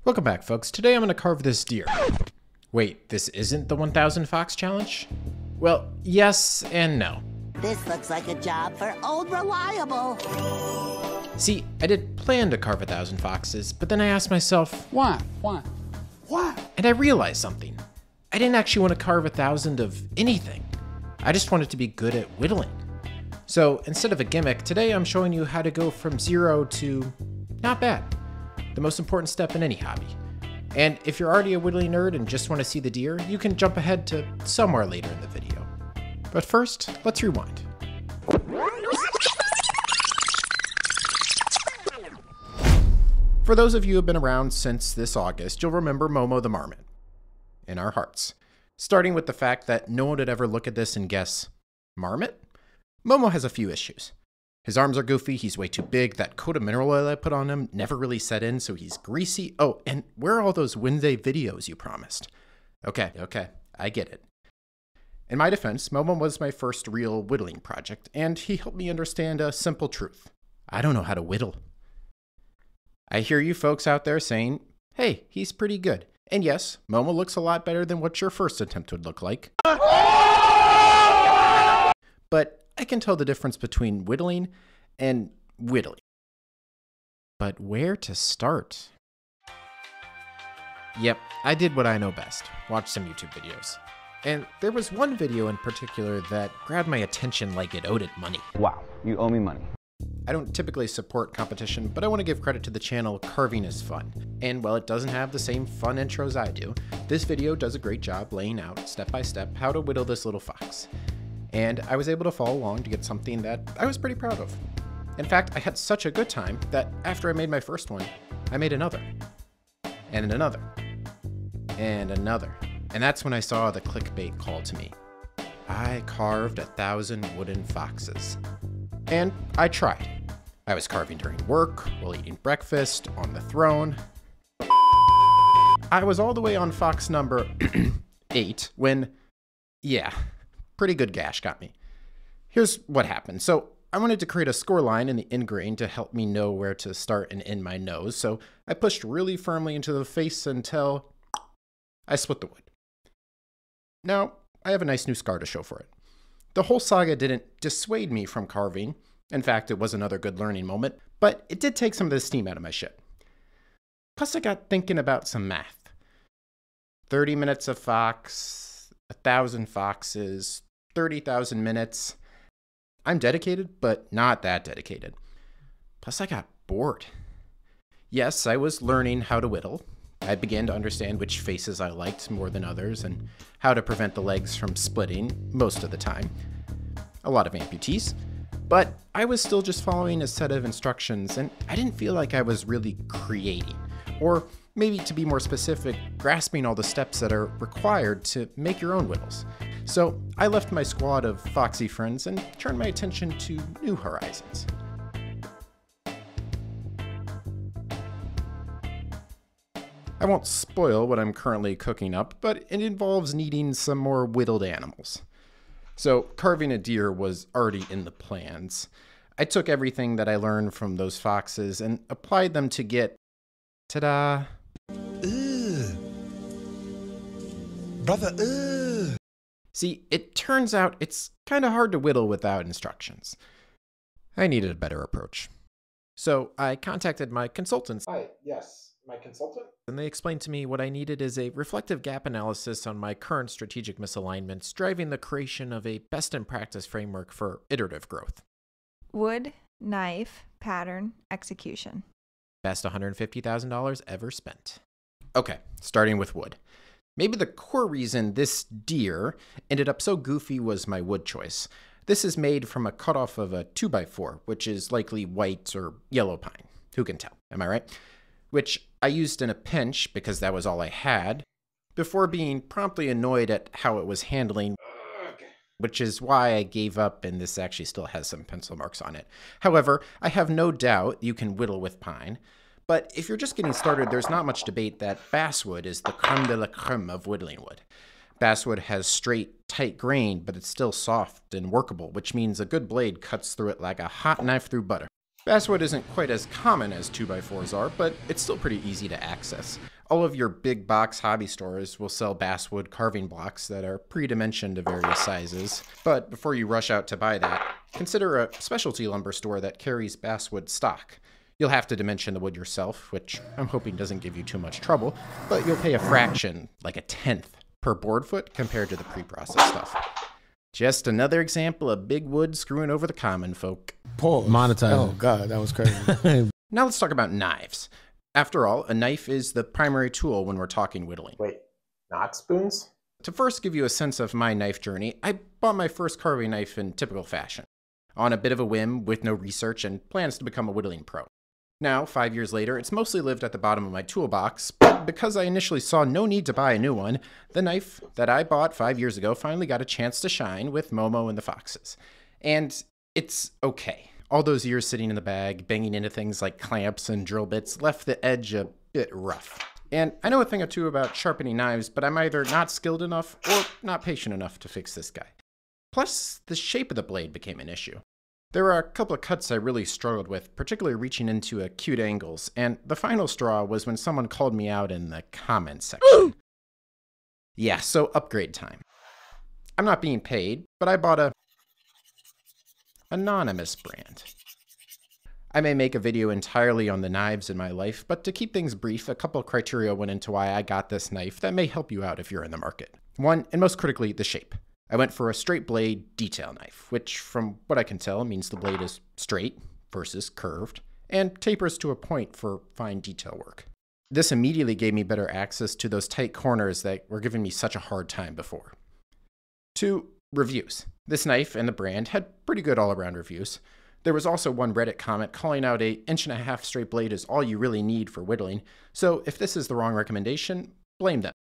Welcome back, folks. Today I'm going to carve this deer. Wait, this isn't the 1000 Fox Challenge? Well, yes and no. This looks like a job for Old Reliable. See, I did plan to carve 1000 foxes, but then I asked myself, Why? and I realized something. I didn't actually want to carve 1000 of anything. I just wanted to be good at whittling. So instead of a gimmick, today I'm showing you how to go from 0 to not bad. The most important step in any hobby. And if you're already a whittling nerd and just want to see the deer, you can jump ahead to somewhere later in the video. But first, let's rewind. For those of you who have been around since this August, you'll remember Momo the marmot in our hearts. Starting with the fact that no one would ever look at this and guess, marmot? Momo has a few issues. His arms are goofy, he's way too big, that coat of mineral oil I put on him never really set in, so he's greasy. Oh, and where are all those Wednesday videos you promised? Okay, I get it. In my defense, Momo was my first real whittling project, and he helped me understand a simple truth. I don't know how to whittle. I hear you folks out there saying, hey, he's pretty good. And yes, Momo looks a lot better than what your first attempt would look like. But I can tell the difference between whittling and whittling. But where to start? Yep, I did what I know best. Watch some YouTube videos. And there was one video in particular that grabbed my attention like it owed it money. Wow, you owe me money. I don't typically support competition, but I want to give credit to the channel Carving is Fun. And while it doesn't have the same fun intros I do, this video does a great job laying out, step by step, how to whittle this little fox. And I was able to follow along to get something that I was pretty proud of. In fact, I had such a good time that after I made my first one, I made another. And another. And another. And that's when I saw the clickbait call to me. I carved 1000 wooden foxes. And I tried. I was carving during work, while eating breakfast, on the throne. I was all the way on fox number 8 when, yeah, pretty good gash got me. Here's what happened. So I wanted to create a score line in the end grain to help me know where to start and end my nose. So I pushed really firmly into the face until I split the wood. Now, I have a nice new scar to show for it. The whole saga didn't dissuade me from carving. In fact, it was another good learning moment, but it did take some of the steam out of my shit. Plus, I got thinking about some math. 30 minutes of fox, 1000 foxes, 30,000 minutes. I'm dedicated, but not that dedicated. Plus, I got bored. Yes, I was learning how to whittle. I began to understand which faces I liked more than others and how to prevent the legs from splitting most of the time. A lot of amputees. But I was still just following a set of instructions and I didn't feel like I was really creating. Or maybe to be more specific, grasping all the steps that are required to make your own whittles. So I left my squad of foxy friends and turned my attention to new horizons. I won't spoil what I'm currently cooking up, but it involves needing some more whittled animals. So carving a deer was already in the plans. I took everything that I learned from those foxes and applied them to get, ta-da! Ugh. Brother, ugh. See, it turns out it's kind of hard to whittle without instructions. I needed a better approach. So I contacted my consultants. Hi, yes, my consultant? And they explained to me what I needed is a reflective gap analysis on my current strategic misalignments, driving the creation of a best-in-practice framework for iterative growth. Wood, knife, pattern, execution. Best $150,000 ever spent. Okay, starting with wood. Maybe the core reason this deer ended up so goofy was my wood choice. This is made from a cutoff of a 2x4, which is likely white or yellow pine. Who can tell, am I right? Which I used in a pinch because that was all I had, before being promptly annoyed at how it was handling, which is why I gave up and this actually still has some pencil marks on it. However, I have no doubt you can whittle with pine, but if you're just getting started, there's not much debate that basswood is the creme de la creme of whittling wood. Basswood has straight, tight grain, but it's still soft and workable, which means a good blade cuts through it like a hot knife through butter. Basswood isn't quite as common as 2x4s are, but it's still pretty easy to access. All of your big box hobby stores will sell basswood carving blocks that are pre-dimensioned to various sizes. But before you rush out to buy that, consider a specialty lumber store that carries basswood stock. You'll have to dimension the wood yourself, which I'm hoping doesn't give you too much trouble, but you'll pay a fraction, like a tenth, per board foot compared to the pre-processed stuff. Just another example of big wood screwing over the common folk. Pause. Monetize. Oh, God, that was crazy. Now let's talk about knives. After all, a knife is the primary tool when we're talking whittling. Wait, not spoons? To first give you a sense of my knife journey, I bought my first carving knife in typical fashion, on a bit of a whim with no research and plans to become a whittling pro. Now, 5 years later, it's mostly lived at the bottom of my toolbox, but because I initially saw no need to buy a new one, the knife that I bought 5 years ago finally got a chance to shine with Momo and the Foxes. And it's okay. All those years sitting in the bag, banging into things like clamps and drill bits, left the edge a bit rough. And I know a thing or two about sharpening knives, but I'm either not skilled enough or not patient enough to fix this guy. Plus, the shape of the blade became an issue. There were a couple of cuts I really struggled with, particularly reaching into acute angles, and the final straw was when someone called me out in the comments section. Yeah, so upgrade time. I'm not being paid, but I bought a anonymous brand. I may make a video entirely on the knives in my life, but to keep things brief, a couple of criteria went into why I got this knife that may help you out if you're in the market. One, and most critically, the shape. I went for a straight blade detail knife, which from what I can tell means the blade is straight versus curved, and tapers to a point for fine detail work. This immediately gave me better access to those tight corners that were giving me such a hard time before. 2, reviews. This knife and the brand had pretty good all-around reviews. There was also one Reddit comment calling out a 1.5" straight blade is all you really need for whittling, so if this is the wrong recommendation, blame them.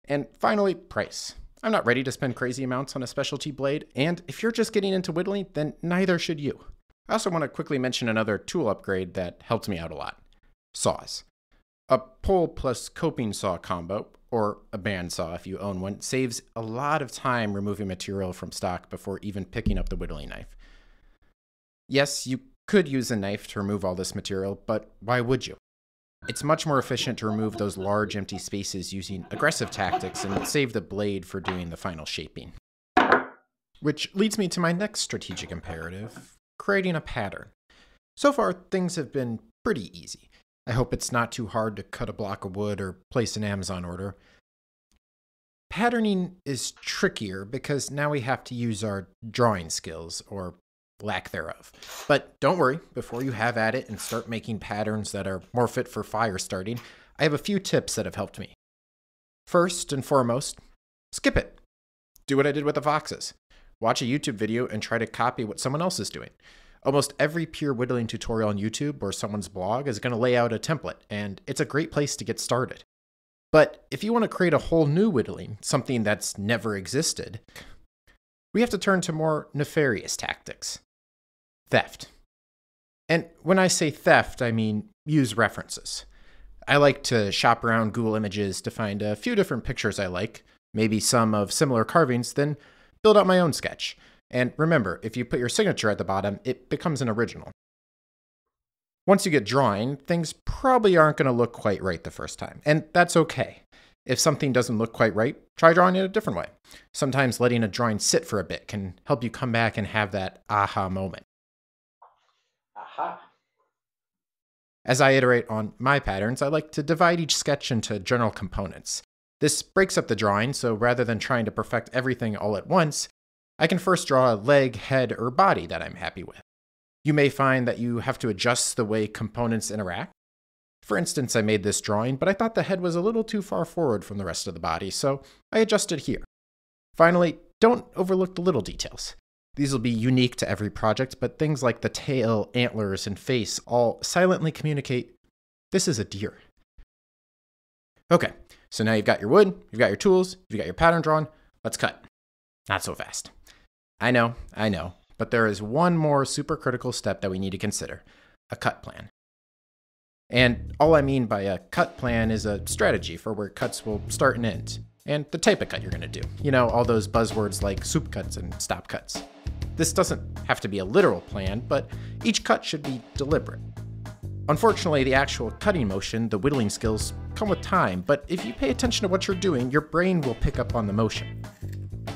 And finally, price. I'm not ready to spend crazy amounts on a specialty blade, and if you're just getting into whittling, then neither should you. I also want to quickly mention another tool upgrade that helped me out a lot. Saws. A pole plus coping saw combo, or a bandsaw if you own one, saves a lot of time removing material from stock before even picking up the whittling knife. Yes, you could use a knife to remove all this material, but why would you? It's much more efficient to remove those large empty spaces using aggressive tactics and save the blade for doing the final shaping. Which leads me to my next strategic imperative, creating a pattern. So far, things have been pretty easy. I hope it's not too hard to cut a block of wood or place an Amazon order. Patterning is trickier because now we have to use our drawing skills, or lack thereof. But don't worry, before you have at it and start making patterns that are more fit for fire starting, I have a few tips that have helped me. First and foremost, skip it. Do what I did with the Foxes. Watch a YouTube video and try to copy what someone else is doing. Almost every pure whittling tutorial on YouTube or someone's blog is going to lay out a template, and it's a great place to get started. But if you want to create a whole new whittling, something that's never existed, we have to turn to more nefarious tactics. Theft. And when I say theft, I mean use references. I like to shop around Google Images to find a few different pictures I like, maybe some of similar carvings, then build out my own sketch. And remember, if you put your signature at the bottom, it becomes an original. Once you get drawing, things probably aren't going to look quite right the first time, and that's okay. If something doesn't look quite right, try drawing it a different way. Sometimes letting a drawing sit for a bit can help you come back and have that aha moment. Aha. As I iterate on my patterns, I like to divide each sketch into general components. This breaks up the drawing, so rather than trying to perfect everything all at once, I can first draw a leg, head, or body that I'm happy with. You may find that you have to adjust the way components interact. For instance, I made this drawing, but I thought the head was a little too far forward from the rest of the body, so I adjusted here. Finally, don't overlook the little details. These will be unique to every project, but things like the tail, antlers, and face all silently communicate, this is a deer. Okay, so now you've got your wood, you've got your tools, you've got your pattern drawn, let's cut. Not so fast. I know, but there is one more super critical step that we need to consider, a cut plan. And all I mean by a cut plan is a strategy for where cuts will start and end, and the type of cut you're going to do. You know, all those buzzwords like soup cuts and stop cuts. This doesn't have to be a literal plan, but each cut should be deliberate. Unfortunately, the actual cutting motion, the whittling skills, come with time, but if you pay attention to what you're doing, your brain will pick up on the motion.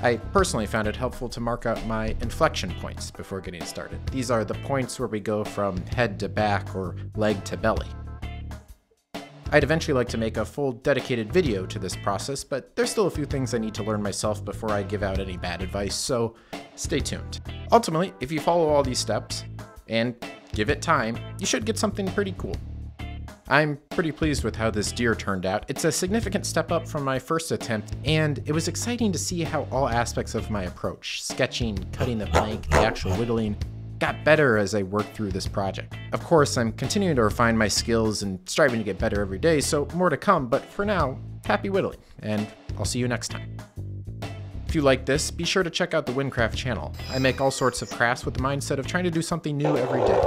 I personally found it helpful to mark out my inflection points before getting started. These are the points where we go from head to back or leg to belly. I'd eventually like to make a full dedicated video to this process, but there's still a few things I need to learn myself before I give out any bad advice, so stay tuned. Ultimately, if you follow all these steps and give it time, you should get something pretty cool. I'm pretty pleased with how this deer turned out. It's a significant step up from my first attempt, and it was exciting to see how all aspects of my approach, sketching, cutting the plank, the actual whittling, got better as I worked through this project. Of course, I'm continuing to refine my skills and striving to get better every day, so more to come, but for now, happy whittling, and I'll see you next time. If you like this, be sure to check out the Windcraft channel. I make all sorts of crafts with the mindset of trying to do something new every day.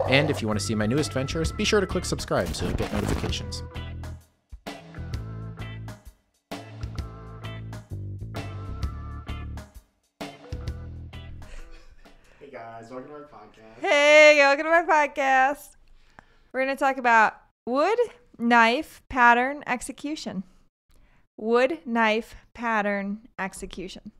And if you want to see my newest ventures, be sure to click subscribe so you get notifications. Hey guys, welcome to my podcast. Hey, welcome to my podcast. We're going to talk about wood, knife, pattern, execution. Wood, knife, pattern, execution.